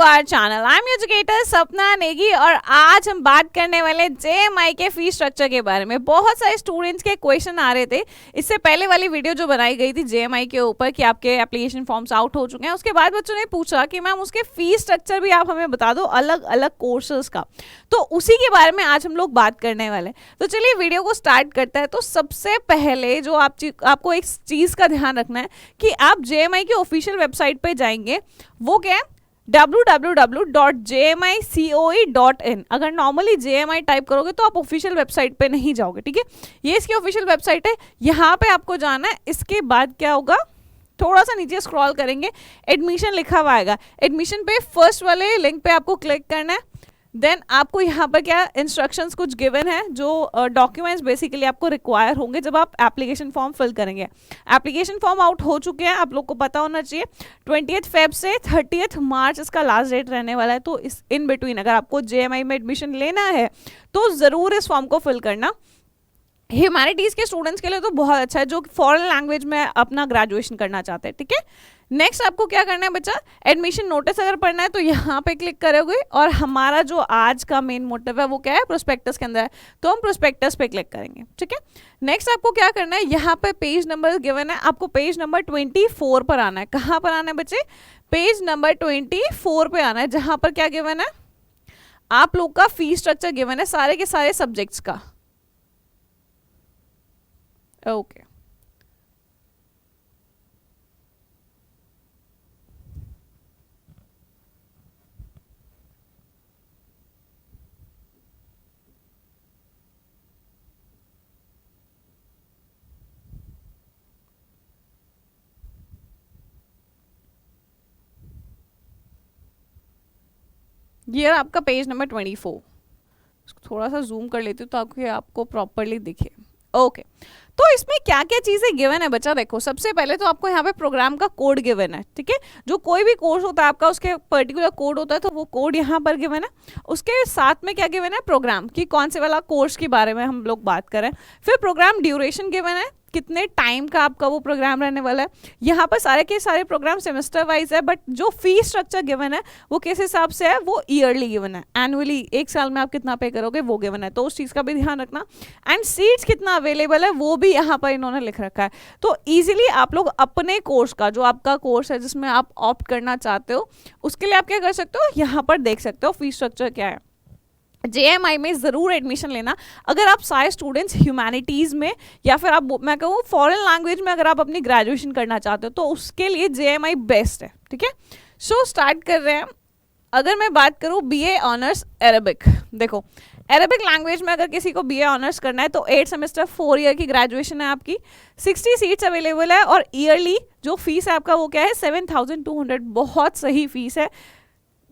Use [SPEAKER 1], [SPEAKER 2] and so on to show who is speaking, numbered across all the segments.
[SPEAKER 1] Our channel. I am educator Sapna Negi और आज हम बात करने वाले जेएमआई के फीस स्ट्रक्चर के बारे में। बहुत सारे स्टूडेंट्स के क्वेश्चन आ रहे थे इससे पहले वाली वीडियो जो बनाई गई थी जेएमआई के ऊपर कि आपके एप्लीकेशन फॉर्म्स आउट हो चुके हैं। उसके बाद बच्चों ने पूछा कि मैम उसके फीस स्ट्रक्चर भी आप हमें बता दो अलग अलग कोर्सेज का, तो उसी के बारे में आज हम लोग बात करने वाले हैं। तो चलिए वीडियो को स्टार्ट करते हैं। तो सबसे पहले जो आपको एक चीज़ का ध्यान रखना है कि आप जेएमआई की ऑफिशियल वेबसाइट पे जाएंगे, वो क्या है www.jmicoe.in। अगर नॉर्मली जेएमआई टाइप करोगे तो आप ऑफिशियल वेबसाइट पे नहीं जाओगे, ठीक है। ये इसकी ऑफिशियल वेबसाइट है, यहाँ पे आपको जाना है। इसके बाद क्या होगा, थोड़ा सा नीचे स्क्रॉल करेंगे, एडमिशन लिखा हुआ आएगा। एडमिशन पे फर्स्ट वाले लिंक पे आपको क्लिक करना है। देन आपको यहाँ पर क्या इंस्ट्रक्शंस कुछ गिवन है, जो डॉक्यूमेंट्स बेसिकली आपको रिक्वायर होंगे जब आप एप्लीकेशन फॉर्म फिल करेंगे। एप्लीकेशन फॉर्म आउट हो चुके हैं, आप लोग को पता होना चाहिए। 20 फेब से 30 मार्च इसका लास्ट डेट रहने वाला है। तो इस इन बिटवीन अगर आपको जेएमआई में एडमिशन लेना है तो ज़रूर इस फॉर्म को फिल करना। ह्यूमैनिटीज़ के स्टूडेंट्स के लिए तो बहुत अच्छा है, जो फॉरेन लैंग्वेज में अपना ग्रेजुएशन करना चाहते हैं, ठीक है। नेक्स्ट आपको क्या करना है बच्चा, एडमिशन नोटिस अगर पढ़ना है तो यहाँ पे क्लिक करोगे और हमारा जो आज का मेन मोटिव है वो क्या है, प्रोस्पेक्टस के अंदर है, तो हम प्रोस्पेक्टस पे क्लिक करेंगे, ठीक है। नेक्स्ट आपको क्या करना है, यहाँ पे पेज नंबर गिवन है, आपको पेज नंबर 24 पर आना है। कहाँ पर आना है बच्चे, पेज नंबर 24 पे आना है, जहाँ पर क्या गिवन है, आप लोग का फीस स्ट्रक्चर गिवन है सारे के सारे सब्जेक्ट्स का। ओके ये आपका पेज नंबर 24। थोड़ा सा जूम कर लेती हूँ ताकि आपको प्रॉपरली दिखे। ओके तो इसमें क्या क्या चीज़ें गिवन है बच्चा, देखो सबसे पहले तो आपको यहाँ पे प्रोग्राम का कोड गिवन है, ठीक है। जो कोई भी कोर्स होता है आपका उसके पर्टिकुलर कोड होता है, तो वो कोड यहाँ पर गिवन है। उसके साथ में क्या गिवन है, प्रोग्राम की कौन से वाला कोर्स के बारे में हम लोग बात करें। फिर प्रोग्राम ड्यूरेशन गिवन है, कितने टाइम का आपका वो प्रोग्राम रहने वाला है। यहाँ पर सारे के सारे प्रोग्राम सेमेस्टर वाइज है, बट जो फीस स्ट्रक्चर गिवन है वो किस हिसाब से है, वो ईयरली गिवन है। एनुअली एक साल में आप कितना पे करोगे वो गिवन है, तो उस चीज़ का भी ध्यान रखना। एंड सीट्स कितना अवेलेबल है वो भी यहाँ पर इन्होंने लिख रखा है। तो ईजिली आप लोग अपने कोर्स का, जो आपका कोर्स है जिसमें आप ऑप्ट करना चाहते हो, उसके लिए आप क्या कर सकते हो, यहाँ पर देख सकते हो फीस स्ट्रक्चर क्या है। जेएमआई में ज़रूर एडमिशन लेना अगर आप सारे स्टूडेंट्स ह्यूमैनिटीज़ में या फिर आप मैं कहूँ फॉरेन लैंग्वेज में अगर आप अपनी ग्रेजुएशन करना चाहते हो तो उसके लिए जेएमआई बेस्ट है, ठीक है। सो स्टार्ट कर रहे हैं। अगर मैं बात करूँ बीए ऑनर्स अरेबिक, देखो अरेबिक लैंग्वेज में अगर किसी को बीए ऑनर्स करना है तो 8 सेमेस्टर 4 ईयर की ग्रेजुएशन है आपकी। 60 सीट्स अवेलेबल है और ईयरली जो फीस है आपका वो क्या है, 7200। बहुत सही फीस है,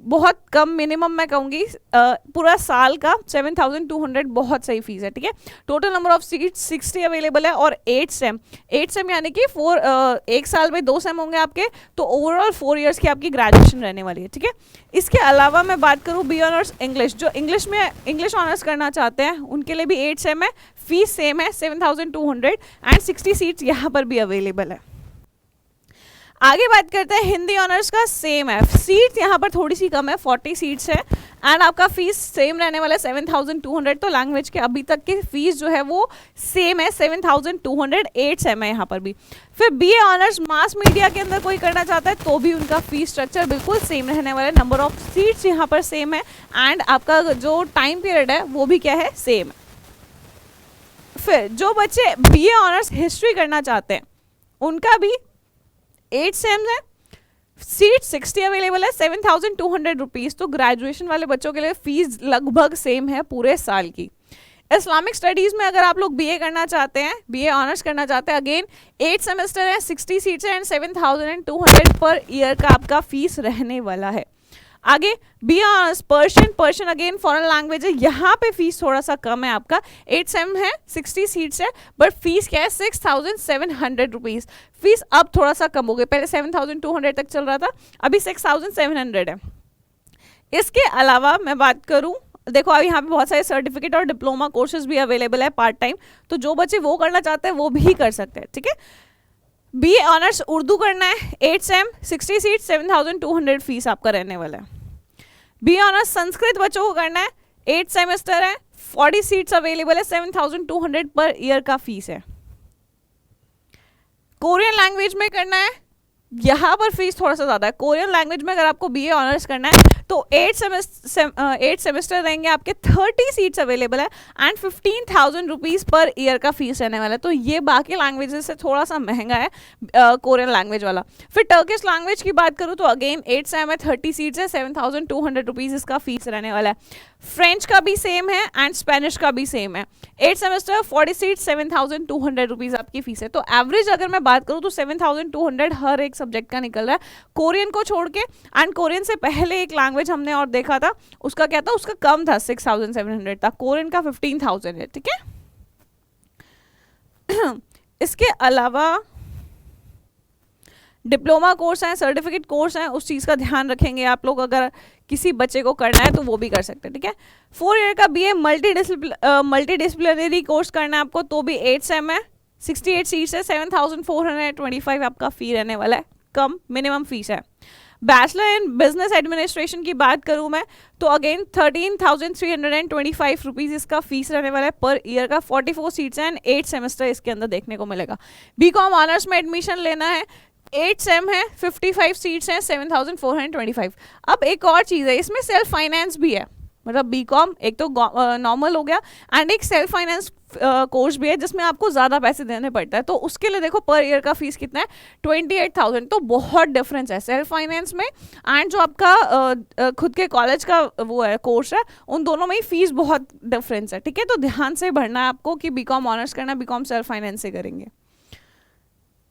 [SPEAKER 1] बहुत कम, मिनिमम मैं कहूँगी पूरा साल का 7200 बहुत सही फीस है, ठीक है। Total number of seat 60 available है और 8 सेम यानी कि 1 साल में 2 सेम होंगे आपके, तो ओवरऑल 4 इयर्स की आपकी ग्रेजुएशन रहने वाली है, ठीक है। इसके अलावा मैं बात करूँ बी ऑनर्स इंग्लिश, जो इंग्लिश ऑनर्स करना चाहते हैं उनके लिए भी 8 सेम है, फीस सेम है 7200 एंड 60 सीट्स यहाँ पर भी अवेलेबल है। आगे बात करते हैं हिंदी ऑनर्स का, सेम है, सीट्स यहाँ पर थोड़ी सी कम है, 40 सीट्स है एंड आपका फीस सेम रहने वाला है 7200। तो लैंग्वेज के अभी तक की फीस जो है वो सेम है 7200, 8 सेम है यहाँ पर भी। फिर बीए ऑनर्स मास मीडिया के अंदर कोई करना चाहता है तो भी उनका फीस स्ट्रक्चर बिल्कुल सेम रहने वाला है। नंबर ऑफ सीट्स यहाँ पर सेम है एंड आपका जो टाइम पीरियड है वो भी क्या है, सेम है। फिर जो बच्चे बीए ऑनर्स हिस्ट्री करना चाहते हैं उनका भी 8 सेम है, सीट 60 अवेलेबल है, 7200 रुपीज़। तो ग्रेजुएशन वाले बच्चों के लिए फीस लगभग सेम है पूरे साल की। इस्लामिक स्टडीज़ में अगर आप लोग बीए करना चाहते हैं, बीए ऑनर्स करना चाहते हैं, अगेन 8 सेमेस्टर है, 60 सीट्स है एंड 7200 पर ईयर का आपका फीस रहने वाला है। आगे B honours Persian again foreign language है, यहाँ पे फीस थोड़ा सा कम है आपका, 8 सेम है, 60 सीट्स है, बट फीस क्या है 6700 रुपीज़। फीस अब थोड़ा सा कम हो गई, पहले 7200 तक चल रहा था, अभी 6700 है। इसके अलावा मैं बात करूँ, देखो अब यहाँ पे बहुत सारे सर्टिफिकेट और डिप्लोमा कोर्सेज भी अवेलेबल है पार्ट टाइम, तो जो बच्चे वो करना चाहते हैं वो भी कर सकते हैं, ठीक है। बीए ऑनर्स उर्दू करना है, 8 सेम, 60 सीट, 7200 फीस आपका रहने वाला है। बी ऑनर्स संस्कृत बच्चों को करना है, 8 सेमेस्टर है, 40 सीट्स अवेलेबल है, 7,200 पर ईयर का फीस है। कोरियन लैंग्वेज में करना है, यहाँ पर फीस थोड़ा सा ज़्यादा है। कोरियन लैंग्वेज में अगर आपको बीए ऑनर्स करना है तो 8 सेमेस्टर रहेंगे आपके, 30 सीट्स अवेलेबल है एंड 15,000 रुपीज़ पर ईयर का फीस रहने वाला है। तो ये बाकी लैंग्वेजेस से थोड़ा सा महंगा है कोरियन लैंग्वेज वाला। फिर टर्किश लैंग्वेज की बात करूँ तो अगेन 8 सेम है, 30 सीट्स है, 7,200 रुपीज़ इसका फीस रहने वाला है। फ्रेंच का भी सेम है एंड स्पेनिश का भी सेम है। 8 सेमेस्टर, 40 सीट्स, 7,200 रुपीज़ आपकी फीस है। तो एवरेज अगर मैं बात करूँ तो 7,200 हर एक सब्जेक्ट का निकल रहा है, कोरियन को छोड़ के। एंड कोरियन से पहले एक लैंग्वेज हमने और देखा था, उसका क्या था, उसका कम था, 6,700 था। कोरियन का 15,000 है, ठीक है। इसके अलावा डिप्लोमा कोर्स है, सर्टिफिकेट कोर्स है, उस चीज़ का ध्यान रखेंगे आप लोग। अगर किसी बच्चे को करना है तो वो भी कर सकते हैं, ठीक है। 4 ईयर का बीए मल्टी कोर्स करना है आपको, तो भी 8 सेम है, 68 सीट्स है, 7,425 आपका फी रहने वाला है, कम मिनिमम फीस है। बैचलर इन बिजनेस एडमिनिस्ट्रेशन की बात करूँ मैं तो अगेन 13,325 रुपीज़ इसका फीस रहने वाला है पर ईयर का, 44 सीट्स हैं एंड 8 सेमेस्टर इसके अंदर देखने को मिलेगा। बीकॉम ऑनर्स में एडमिशन लेना है, 8 सेम है, 55 सीट्स हैं, 7,425। अब एक और चीज़ है, इसमें सेल्फ फाइनेंस भी है, मतलब बीकॉम एक तो नॉर्मल हो गया एंड एक सेल्फ फाइनेंस कोर्स भी है जिसमें आपको ज़्यादा पैसे देने पड़ता है। तो उसके लिए देखो पर ईयर का फीस कितना है, 28,000। तो बहुत डिफरेंस है सेल्फ फाइनेंस में एंड जो आपका खुद के कॉलेज का वो है कोर्स है, उन दोनों में ही फीस बहुत डिफरेंस है, ठीक है। तो ध्यान से भरना है आपको कि बीकॉम ऑनर्स करना, बीकॉम सेल्फ फाइनेंस से करेंगे।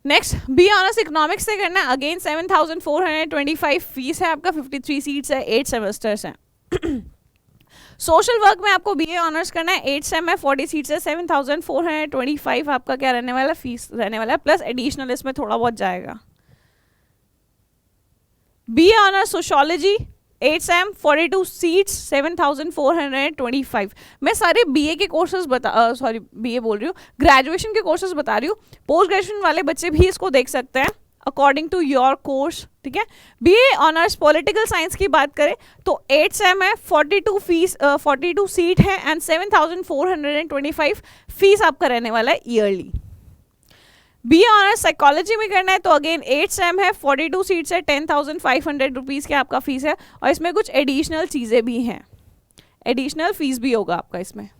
[SPEAKER 1] नेक्स्ट बी ऑनर्स इकोनॉमिक्स से करना है, अगेन 7,425 फीस है आपका, 53 सीट्स है, 8 सेमेस्टर्स हैं। सोशल वर्क में आपको बीए ऑनर्स करना है, 8 सेम है, 40 सीट्स है, 7,425 आपका क्या रहने वाला, फीस रहने वाला है, प्लस एडिशनल इसमें थोड़ा बहुत जाएगा। BA honours sociology, 8 same, 42 seats, 7,425। मैं सारे बीए के कोर्सेज बीए बोल रही हूँ, ग्रेजुएशन के कोर्सेज बता रही हूँ। पोस्ट ग्रेजुएशन वाले बच्चे भी इसको देख सकते हैं अकॉर्डिंग टू योर कोर्स, ठीक है। बीए ऑनर्स पॉलिटिकल साइंस की बात करें तो 8 सेम है, 42 सीट है एंड 7,425 फीस आपका रहने वाला है ईयरली। बीए ऑनर्स साइकोलॉजी में करना है तो अगेन 8 सेम है, 42 सीट्स है, 10,500 रुपीज़ के आपका फीस है और इसमें कुछ एडिशनल चीज़ें भी हैं, एडिशनल फीस भी होगा आपका इसमें।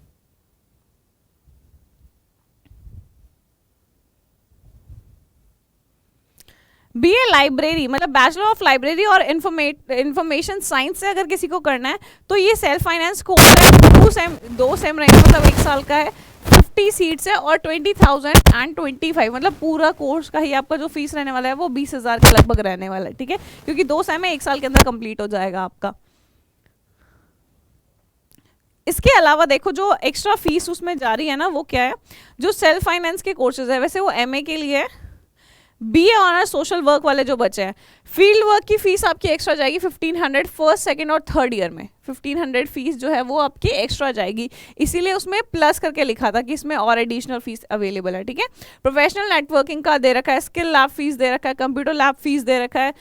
[SPEAKER 1] बीए लाइब्रेरी मतलब बैचलर ऑफ लाइब्रेरी और इंफॉर्मेशन साइंस से अगर किसी को करना है तो ये सेल्फ फाइनेंस कोर्स है, 2 सेम रहेगा, मतलब 1 साल का है, 50 सीट्स है और 20,025 मतलब पूरा कोर्स का ही आपका जो फीस रहने वाला है वो 20,000 के लगभग रहने वाला है, ठीक है। क्योंकि 2 सेम है, 1 साल के अंदर कंप्लीट हो जाएगा आपका। इसके अलावा देखो जो एक्स्ट्रा फीस उसमें जा रही है ना, वो क्या है, जो सेल्फ फाइनेंस के कोर्सेज है, वैसे वो एमए के लिए है। बीए ऑनर्स सोशल वर्क वाले जो बच्चे हैं, फील्ड वर्क की फीस आपकी एक्स्ट्रा जाएगी 1,500 फर्स्ट, सेकंड और थर्ड ईयर में 1,500 फीस जो है वो आपकी एक्स्ट्रा जाएगी, इसीलिए उसमें प्लस करके लिखा था कि इसमें और एडिशनल फीस अवेलेबल है, ठीक है। प्रोफेशनल नेटवर्किंग का दे रखा है, स्किल लैब फीस दे रखा है, कंप्यूटर लैब फीस दे रखा है,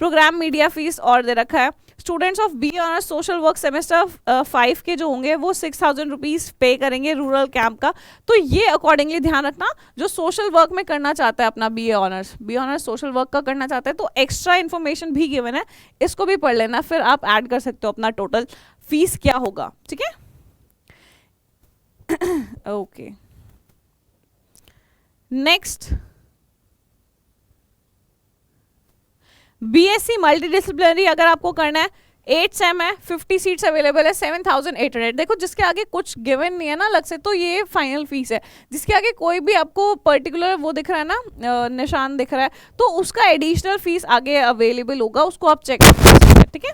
[SPEAKER 1] प्रोग्राम मीडिया फीस और दे रखा है। Students of BA honours social work semester 5 के जो होंगे वो 6,000 रुपीज़ पे करेंगे रूरल कैंप का। तो ये अकॉर्डिंगली ध्यान रखना, जो सोशल वर्क में करना चाहता है अपना बीए ऑनर्स सोशल वर्क का करना चाहता है तो एक्स्ट्रा इन्फॉर्मेशन भी गिवन है, इसको भी पढ़ लेना, फिर आप ऐड कर सकते हो अपना टोटल फीस क्या होगा, ठीक है। ओके नेक्स्ट बीएससी मल्टीडिसिप्लिनरी अगर आपको करना है, 8 सेम है, 50 सीट्स अवेलेबल है, 7,800। देखो जिसके आगे कुछ गिवन नहीं है ना अलग से तो ये फाइनल फीस है, जिसके आगे कोई भी आपको पर्टिकुलर वो दिख रहा है ना निशान दिख रहा है तो उसका एडिशनल फीस आगे अवेलेबल होगा, उसको आप चेक कर सकते हैं, ठीक है।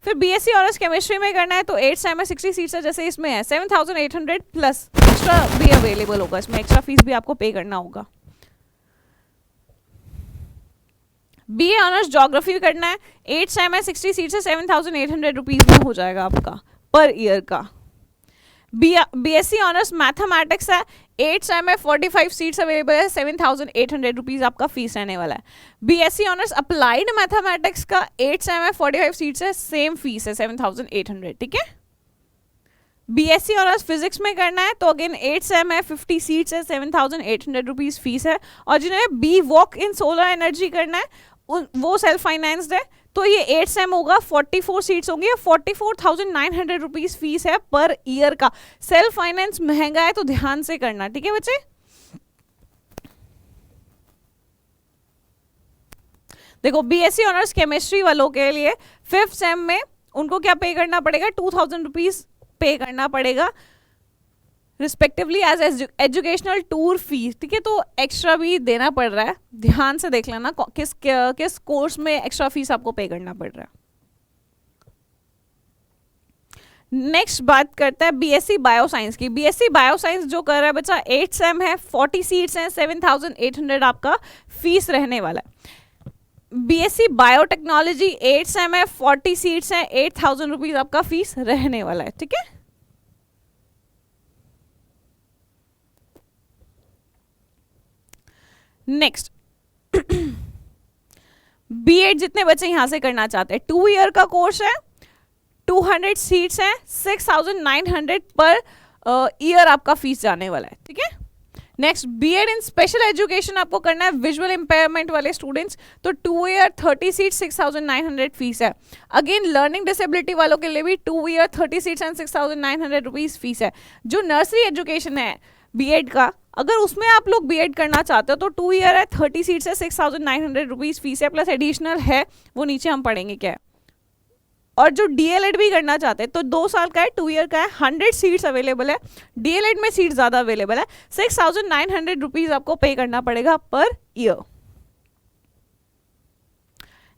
[SPEAKER 1] फिर बीएससी ऑनर्स केमिस्ट्री में करना है तो 8 सेम है, 60 सीट्स है, जैसे इसमें है 7,800 प्लस एक्स्ट्रा भी अवेलेबल होगा, इसमें एक्स्ट्रा फीस भी आपको पे करना होगा। बीए ऑनर्स ज्योग्राफी करना है, 8 सेम है, 60 सीट्स है, 7,800 रुपीज़ में हो जाएगा आपका पर ईयर का। बीएससी ऑनर्स मैथमेटिक्स है, 8 सेम में 45 सीट्स अवेलेबल है, 7,800 रुपीज आपका फीस रहने वाला है। बीएससी ऑनर्स अप्लाइड मैथमेटिक्स का 8 सेम में 45 सीट्स है, सेम फीस है 7,800, ठीक है। बीएससी ऑनर्स फिजिक्स में करना है तो अगेन 8 सेम है, 50 सीट्स है, 7,800 रुपीज फीस है। और जिन्हें B Voc in solar energy करना है वो सेल्फ फाइनेंस्ड है, तो ये 8 सेम होगा, 44 सीट्स होंगी, 44,900 रुपीज फीस है पर ईयर का। सेल्फ फाइनेंस महंगा है तो ध्यान से करना, ठीक है बच्चे। देखो बीएससी ऑनर्स केमिस्ट्री वालों के लिए 5th सेम में उनको क्या पे करना पड़ेगा, 2,000 रुपीज पे करना पड़ेगा respectively as educational tour fees, ठीक है। तो एक्स्ट्रा भी देना पड़ रहा है, ध्यान से देख लेना किस कोर्स में एक्स्ट्रा फीस आपको पे करना पड़ रहा है। नेक्स्ट बात करता है बीएससी बायोसाइंस की। बीएससी बायोसाइंस जो कर रहा है बच्चा 8 सेम है, 40 सीट्स हैं, 7,800 आपका फीस रहने वाला है। बीएससी बायोटेक्नोलॉजी 8 सेम है, 40 सीट्स हैं, 8,000 रुपीज आपका फीस रहने वाला है, ठीक है। नेक्स्ट बीएड जितने बच्चे यहां से करना चाहते हैं, 2 ईयर का कोर्स है, 200 सीट्स हैं, 6,900 पर ईयर आपका फीस जाने वाला है, ठीक है। नेक्स्ट बीएड इन स्पेशल एजुकेशन आपको करना है विजुअल इंपेयरमेंट वाले स्टूडेंट्स, तो 2 ईयर 30 सीट 6,900 फीस है। अगेन लर्निंग डिसेबिलिटी वालों के लिए भी 2 year 30 seats and 6,900 rupees fees है। जो नर्सरी एजुकेशन है बीएड का, अगर उसमें आप लोग बीएड करना चाहते हो तो 2 ईयर है, 30 सीट्स है, 6,900 रुपीज फीस है, प्लस एडिशनल है वो नीचे हम पढ़ेंगे क्या है। और जो डीएलएड भी करना चाहते हैं तो 2 साल का है, 2 ईयर का है, 100 सीट्स अवेलेबल है, डीएलएड में सीट ज्यादा अवेलेबल है, 6,900 रुपीज आपको पे करना पड़ेगा per year.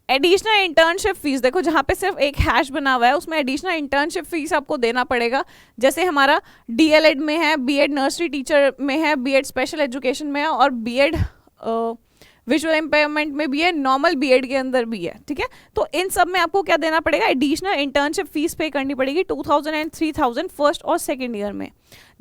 [SPEAKER 1] Additional internship fees, देखो जहाँ पे सिर्फ एक हैश बना हुआ है उसमें एडिशनल इंटर्नशिप फीस आपको देना पड़ेगा। जैसे हमारा डीएलएड में है, बीएड नर्सरी टीचर में है, बीएड स्पेशल एजुकेशन में है और बीएड विजुअल एम्पावरमेंट में भी है, नॉर्मल बीएड के अंदर भी है, ठीक है। तो इन सब में आपको क्या देना पड़ेगा, एडिशनल इंटर्नशिप फीस पे करनी पड़ेगी 2,000 एंड 3,000 फर्स्ट और सेकेंड ईयर में।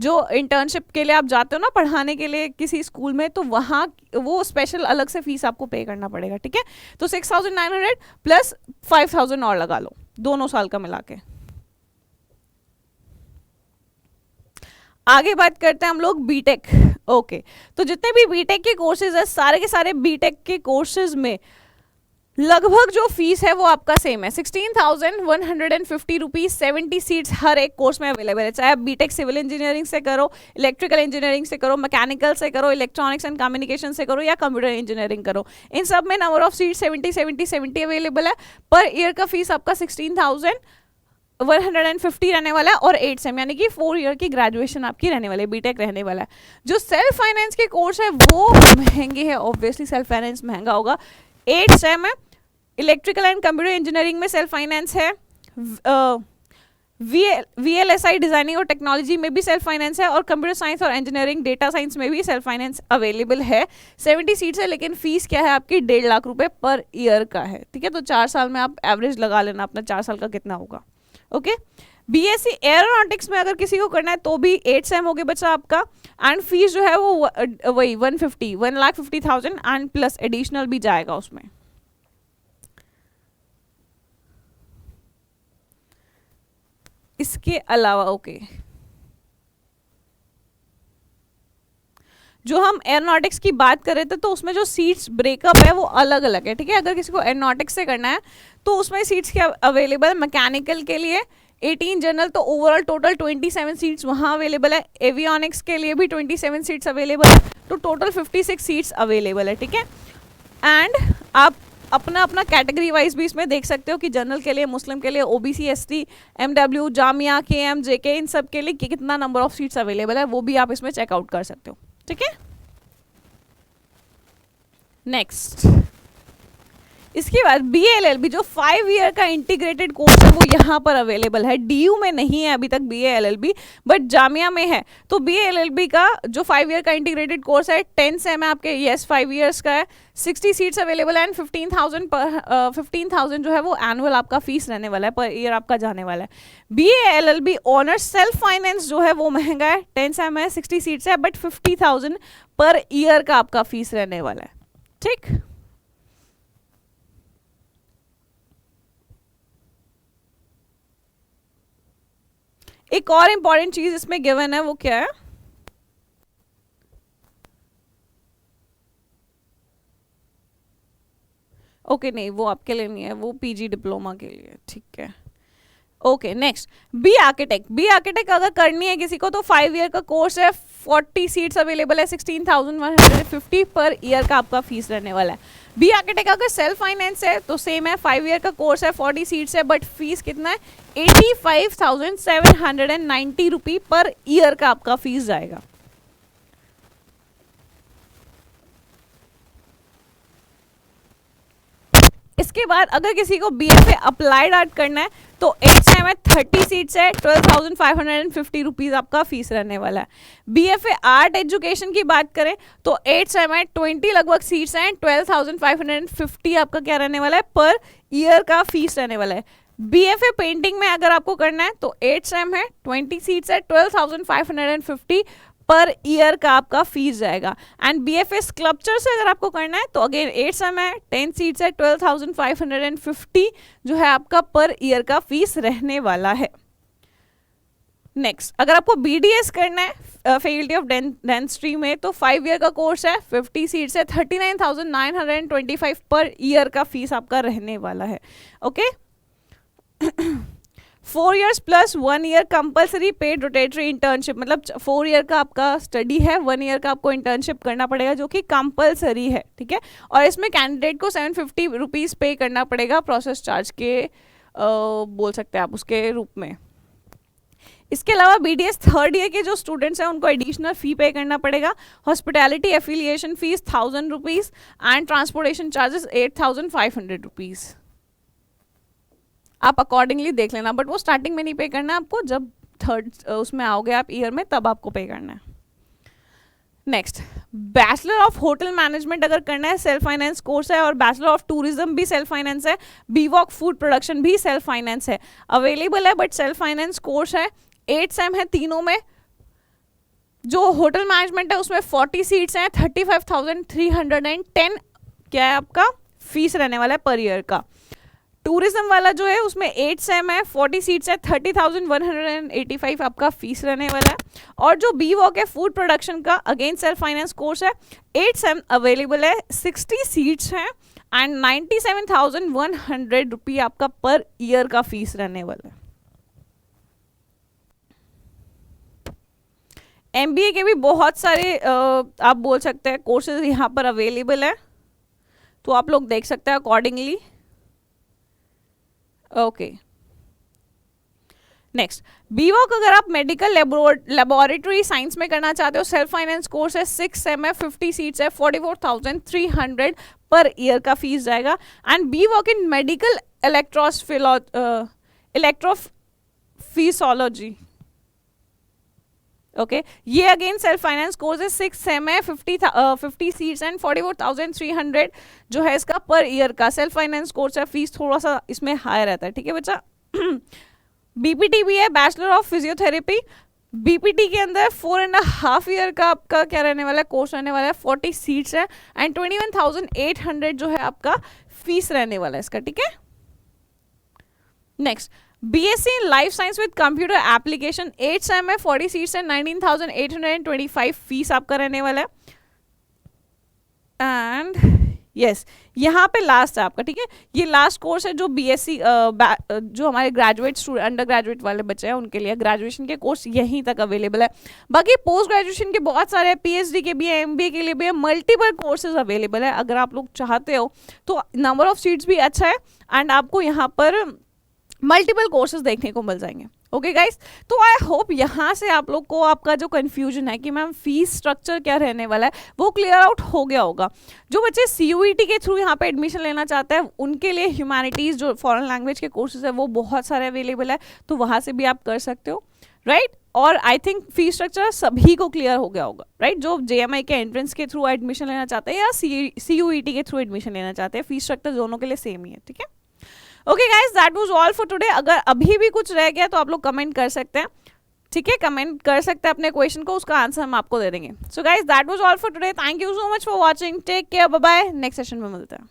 [SPEAKER 1] जो इंटर्नशिप के लिए आप जाते हो ना पढ़ाने के लिए किसी स्कूल में, तो वहाँ वो स्पेशल अलग से फीस आपको पे करना पड़ेगा, ठीक है। तो 6,900 प्लस 5,000 और लगा लो, दोनों साल का मिला के। आगे बात करते हैं हम लोग बीटेक। ओके तो जितने भी बीटेक के कोर्सेज है सारे के सारे बीटेक के कोर्सेज में लगभग जो फीस है वो आपका सेम है, 16,150 रुपीज, 70 सीट्स हर एक कोर्स में अवेलेबल है। चाहे आप बीटेक सिविल इंजीनियरिंग से करो, इलेक्ट्रिकल इंजीनियरिंग से करो, मैकेनिकल से करो, इलेक्ट्रॉनिक्स एंड कम्युनिकेशन से करो या कंप्यूटर इंजीनियरिंग करो, इन सब में नंबर ऑफ सीट 70 अवेलेबल है। पर ईयर का फीस आपका 16,150 रहने वाला है और 8 सेम यानी कि 4 ईयर की ग्रेजुएशन आपकी रहने वाली है, बीटेक रहने वाला है। जो सेल्फ फाइनेंस के कोर्स है वो महंगे हैं, ऑब्वियसली सेल्फ फाइनेंस महंगा होगा। 8 सेम है, इलेक्ट्रिकल एंड कंप्यूटर इंजीनियरिंग में सेल्फ फाइनेंस है, VLSI डिजाइनिंग और टेक्नोलॉजी में भी सेल्फ फाइनेंस है और कंप्यूटर साइंस और इंजीनियरिंग डेटा साइंस में भी सेल्फ फाइनेंस अवेलेबल है। 70 सीट्स है, लेकिन फीस क्या है आपकी 1.5 लाख रुपए पर ईयर का है, ठीक है। तो 4 साल में आप एवरेज लगा लेना अपना 4 साल का कितना होगा। ओके बीएससी एरोनॉटिक्स में अगर किसी को करना है तो भी 8 सेम हो गए बच्चा आपका, एंड फीस जो है वो वही 1,50,000 एंड प्लस एडिशनल भी जाएगा उसमें। इसके अलावा ओके जो हम एरोनॉटिक्स की बात कर रहे थे तो उसमें जो सीट्स ब्रेकअप है वो अलग अलग है, ठीक है। अगर किसी को एरोनॉटिक्स से करना है तो उसमें सीट्स क्या अवेलेबल, मैकेनिकल के लिए 18 जनरल, तो ओवरऑल टोटल 27 सीट्स वहाँ अवेलेबल है। एवियनिक्स के लिए भी 27 सीट्स अवेलेबल है, तो टोटल 56 सीट्स अवेलेबल है, ठीक है। एंड आप अपना अपना कैटेगरी वाइज भी इसमें देख सकते हो कि जनरल के लिए, मुस्लिम के लिए, OBC, ST, MW, Jamia, KM, JK, इन सब के लिए कितना नंबर ऑफ सीट्स अवेलेबल है वो भी आप इसमें चेकआउट कर सकते हो, ठीक है। नेक्स्ट इसके बाद BA-LLB जो 5 ईयर का इंटीग्रेटेड कोर्स है वो यहाँ पर अवेलेबल है। DU में नहीं है अभी तक BA-LLB, बट जामिया में है। तो BA-LLB का जो 5 ईयर का इंटीग्रेटेड कोर्स है 10 सेम है आपके, यस 5 ईयर्स का है, 60 सीट्स अवेलेबल है एंड 15,000 जो है वो एनुअल आपका फीस रहने वाला है, पर ईयर आपका जाने वाला है। BA-LLB ऑनर्स सेल्फ फाइनेंस जो है वो महंगा है, 10 सेम है, 60 सीट्स है, बट 50,000 पर ईयर का आपका फीस रहने वाला है। ठीक, एक और इंपॉर्टेंट चीज इसमें गिवन है, वो क्या है, ओके नहीं वो आपके लिए नहीं है, वो PG डिप्लोमा के लिए, ठीक है। ओके नेक्स्ट, बी आर्किटेक्ट अगर करनी है किसी को तो 5 ईयर का कोर्स है, 40 सीट्स अवेलेबल है, 16,150 पर ईयर का आपका फीस रहने वाला है। बी आर्किटेक्ट अगर सेल्फ फाइनेंस है तो सेम है, 5 ईयर का कोर्स है, 40 सीट्स है, बट फीस कितना है, 85,790 रुपी पर ईयर का आपका फीस जाएगा। इसके बाद अगर किसी को BFA अप्लाइड आर्ट करना है तो 8 सेम है, 30 सीट्स है, 12,550 रुपीज आपका फीस रहने वाला है। BFA आर्ट एजुकेशन की बात करें तो 8 सेम है, 20 लगभग सीट्स हैं, 12,550 आपका क्या रहने वाला है, पर ईयर का फीस रहने वाला है। BFA पेंटिंग में अगर आपको करना है तो 8 सेम है, 20 सीट्स है, 12,550 पर ईयर का आपका फीस जाएगा। एंड BFA स्कल्पचर से अगर आपको करना है तो अगेन 8 सेम है, 10 सीट्स है, 12,550 जो है आपका पर ईयर का फीस रहने वाला है। नेक्स्ट, अगर आपको BDS करना है फैकल्टी ऑफ डेंटिस्ट्री में तो 5 ईयर का कोर्स है, 50 सीट्स है, 39,925 पर ईयर का फीस आपका रहने वाला है। Okay 4 years plus 1 year compulsory paid rotatory internship, मतलब 4 ईयर का आपका स्टडी है, 1 ईयर का आपको इंटर्नशिप करना पड़ेगा जो कि कंपल्सरी है, ठीक है। और इसमें कैंडिडेट को 750 रुपीज़ पे करना पड़ेगा प्रोसेस चार्ज के बोल सकते हैं आप उसके रूप में। इसके अलावा BDS 3rd ईयर के जो स्टूडेंट्स हैं उनको एडिशनल फी पे करना पड़ेगा। Hospitality affiliation fees 1,000 rupees and transportation charges 8,500 rupees. आप अकॉर्डिंगली देख लेना, बट वो स्टार्टिंग में नहीं पे करना है आपको, जब 3rd उसमें आओगे आप ईयर में तब आपको पे करना है। Next, bachelor of hotel management अगर करना है सेल्फ फाइनेंस कोर्स है, और बैचलर ऑफ टूरिज्म भी सेल्फ फाइनेंस है, BVOC फूड प्रोडक्शन भी सेल्फ फाइनेंस है, अवेलेबल है, बट सेल्फ फाइनेंस कोर्स है, 8 सेम है तीनों में। जो होटल मैनेजमेंट है उसमें 40 सीट्स हैं, 35,310 क्या है आपका फीस रहने वाला है पर ईयर का। टूरिज्म वाला जो है उसमें 8 सेम है, 40 सीट्स है, 30,185 आपका फीस रहने वाला है। और जो BVOC है फूड प्रोडक्शन का अगेन सेल्फ फाइनेंस कोर्स है, 8 सेम अवेलेबल है, 60 सीट्स हैं एंड 97,100 रुपी आपका पर ईयर का फीस रहने वाला है। MBA के भी बहुत सारे आप बोल सकते हैं कोर्सेज यहाँ पर अवेलेबल है, तो आप लोग देख सकते हैं अकॉर्डिंगली। ओके नेक्स्ट, BVOC अगर आप मेडिकल लेबोरेटरी साइंस में करना चाहते हो, सेल्फ फाइनेंस कोर्स है, 6 सेम है, 50 सीट्स है, 44,300 पर ईयर का फीस जाएगा। And BVOC in medical electrophysiology, okay ये अगेन सेल्फ फाइनेंस कोर्स है, 6 सेम है, 50 सीट्स एंड 44,300 जो है इसका पर ईयर का सेल्फ फाइनेंस कोर्स है। फीस थोड़ा सा इसमें हाई रहता है, ठीक है बच्चा। BPT भी है, बैचलर ऑफ फिजियोथेरेपी, BPT के अंदर 4.5 ईयर का आपका क्या रहने वाला है कोर्स रहने वाला है, 40 सीट्स है एंड 21,800 जो है आपका फीस रहने वाला है इसका, ठीक है। Next, BSc in life science with computer application, 8 same है, 40 सीट्स है, 19,825 फीस आपका रहने वाला है। एंड यस यहाँ पे लास्ट है आपका, ठीक है, ये लास्ट कोर्स है जो BSc जो हमारे ग्रेजुएट स्टूडेंट अंडर ग्रेजुएट वाले बच्चे हैं उनके लिए, ग्रेजुएशन के कोर्स यहीं तक अवेलेबल है। बाकी पोस्ट ग्रेजुएशन के बहुत सारे PhD के भी है, MBA के लिए भी है, मल्टीपल कोर्सेज अवेलेबल है। अगर आप लोग चाहते हो तो नंबर ऑफ सीट्स भी अच्छा है एंड आपको यहाँ पर मल्टीपल कोर्सेज देखने को मिल जाएंगे। ओके गाइस, तो आई होप यहाँ से आप लोग को आपका जो कंफ्यूजन है कि मैम फीस स्ट्रक्चर क्या रहने वाला है वो क्लियर आउट हो गया होगा। जो बच्चे CUET के थ्रू यहाँ पे एडमिशन लेना चाहते हैं उनके लिए ह्यूमैनिटीज़ जो फॉरेन लैंग्वेज के कोर्सेज है वो बहुत सारे अवेलेबल है, तो वहाँ से भी आप कर सकते हो, राइट। और आई थिंक फी स्ट्रक्चर सभी को क्लियर हो गया होगा, राइट। जो JMI के एंट्रेंस के थ्रू एडमिशन लेना चाहते हैं या CUET के थ्रू एडमिशन लेना चाहते हैं, फी स्ट्रक्चर दोनों के लिए सेम ही है, ठीक है। Okay guys, that was all for today. अगर अभी भी कुछ रह गया तो आप लोग कमेंट कर सकते हैं, ठीक है, कमेंट कर सकते हैं अपने क्वेश्चन को, उसका आंसर हम आपको दे देंगे। So guys, that was all for today. Thank you so much for watching, take care, bye bye, next session में मिलते हैं।